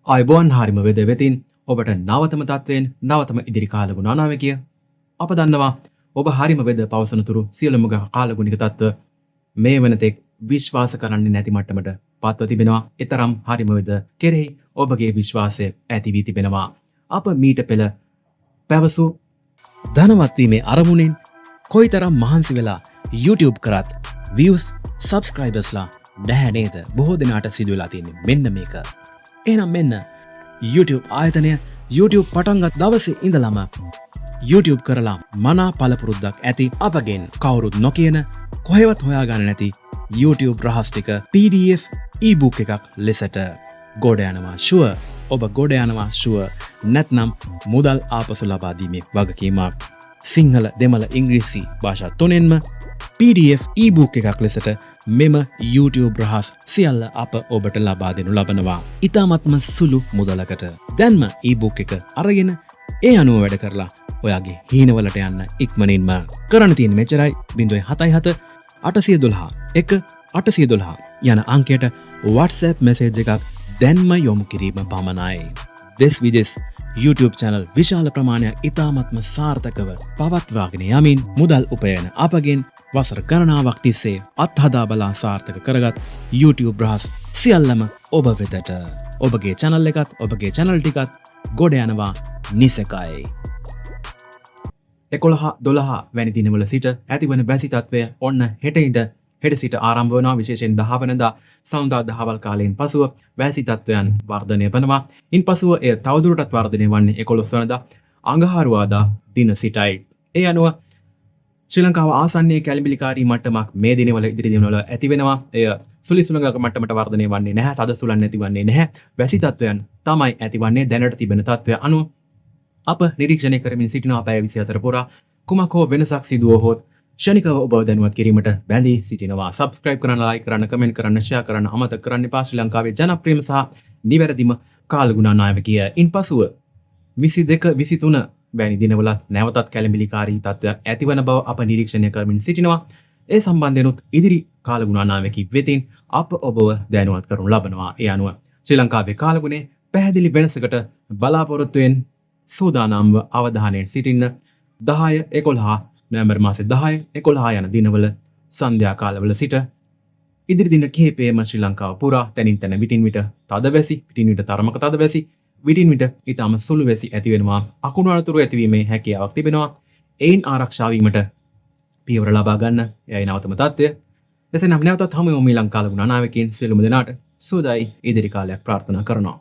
ආයුබෝවන් හරිම වෙද වෙතින් ඔබට නවතම තත්වයෙන් නවතම ඉදිරි කාලගුණ අනාවැකිය. අප දන්නවා ඔබ හරිම වෙද පවසනතුරු සියලුම කාලගුණික තත්ත්ව මේ වනතෙක් විශ්වාස කරන්නේ නැති මට්ටමට පත්ව තිබෙනවා. එතරම් හරිම වෙද කෙරෙහි ඔබගේ විශ්වාසය ඇති වී තිබෙනවා. අප මීට පෙළ පැවසු ධනවත් වීමේ අරමුණෙන් කොයිතරම් මහන්සි වෙලා YouTube කරත් views subscribersලා නැහැ නේද? බොහෝ දෙනාට සිදු වෙලා තියෙන්නේ මෙන්න මේක. එහෙනම් මෙන්න YouTube ආයතනය YouTube පටන්ගත් දවසේ ඉඳලම YouTube කරලා මනා පළපුරුද්දක් ඇති අපගෙන් කවුරුත් නොකියන කොහෙවත් හොයාගන්න නැති YouTube රහස් ටික PDF ebook එකක් ලෙසට ගොඩ යනවා ෂුවර්. ඔබ ගොඩ යනවා ෂුවර්. නැත්නම් මුදල් ආපසු ලබා දීමේ වගකීමක්. සිංහල දෙමළ ඉංග්‍රීසි භාෂා තුනෙන්ම PDF ebook එකක් ලෙසට මෙම YouTube රහස් සියල්ල අප ඔබට ලබා දෙනු ලබනවා. ඉතාමත්ම සුළු මුදලකට. දැන්ම ebook එක අරගෙන ඒ අනුව වැඩ කරලා ඔයාගේ හීනවලට යන්න ඉක්මනින්ම කරන්න තියෙන මෙච්චරයි. 077 812 812 යන අංකයට WhatsApp message එකක් දැන්ම යොමු කිරීම පමණයි. දෙස් විදෙස් YouTube channel විශාල ප්‍රමාණයක් ඉතාමත්ම සාර්ථකව පවත්වාගෙන යමින් මුදල් උපයන අපගෙන් වසර ගණනාවක් තිස්සේ අත්හදා බලා සාර්ථක කරගත් YouTube රහස් සියල්ලම ඔබ වෙතට. ඔබගේ channel එකත් ඔබගේ channel ටිකත් ගොඩ යනවා නිසකයි. 11-12 වැනි දිනවල සිට ඇතිවන වැසි තත්වය ඔන්න හෙට සිට ආරම්භ වනවා. විශේෂයෙන් 10 වෙනිදා සවුන්දා දහවල් කාලයෙන් පසුව වැසි තත්වයන් වර්ධනය වෙනවා. ඉන්පසුව එය තවදුරටත් වර්ධනය වන්නේ 11 වෙනිදා අඟහරුවාදා දින සිටයි. ඒ අනුව ශ්‍රී ලංකාව ආසන්නයේ කැළඹිලිකාරී මට්ටමක් මේ දිනවල ඉදිරි දිනවල ඇති වෙනවා. එය සුළි සුළඟක මට්ටමට වර්ධනය වන්නේ නැහැ. තද සුළං නැතිවන්නේ නැහැ. වැසි තත්වයන් තමයි ඇතිවන්නේ. දැනට තිබෙන තත්වය අනුව අප නිරීක්ෂණය කරමින් සිටිනවා. පැය 24 පුරා කුමක් හෝ වෙනසක් සිදුවහොත් ෂණිකව ඔබ දැනුවත් කිරීමට බැඳී සිටිනවා. සබ්ස්ක්‍රයිබ් කරන්න, ලයික් කරන්න, කමෙන්ට් කරන්න, ෂෙයා කරන්න අමතක කරන්න එපා. ශ්‍රී ලංකාවේ ජනප්‍රියම සහ නිවැරදිම කාලගුණ නායකය. ඉන්පසුව 22-23 වැනි දිනවලත් නැවතත් කැළඹිලිකාරී තත්ත්වයක් ඇතිවන බව අප නිරීක්ෂණය කරමින් සිටිනවා. ඒ සම්බන්ධයෙන්ුත් ඉදිරි කාලගුණ නායකී වෙතින් අප ඔබව දැනුවත් කරනු ලබනවා. ඒ අනුව ශ්‍රී ලංකාවේ කාලගුණේ පැහැදිලි වෙනසකට බලාපොරොත්තුවෙන් සූදානම්ව අවධානයෙන් සිටින්න. 10-11 නොවැම්බර් මාසේ 10-11 යන දිනවල සන්ධ්‍යා කාලවල සිට ඉදිරි දින කිහිපයේම ශ්‍රී ලංකාව පුරා තැනින් තැන විටින් විට තද වැසි, විටින් විට තරමක තද වැසි, විටින් විට ඊටම සුළු වැසි ඇති වෙනවා. අකුණු අනතුරු ඇතිවීමේ හැකියාවක් තිබෙනවා. එයින් ආරක්ෂා වීමට පියවර ලබා ගන්න එයයි නවතම තත්ත්වය. එසේනම් නැවතත් හමු වෙමු ඊළඟ කාලගුණ අනාවැකීන්. සියලුම දෙනාට සුවදායි ඉදිරි කාලයක් ප්‍රාර්ථනා කරනවා.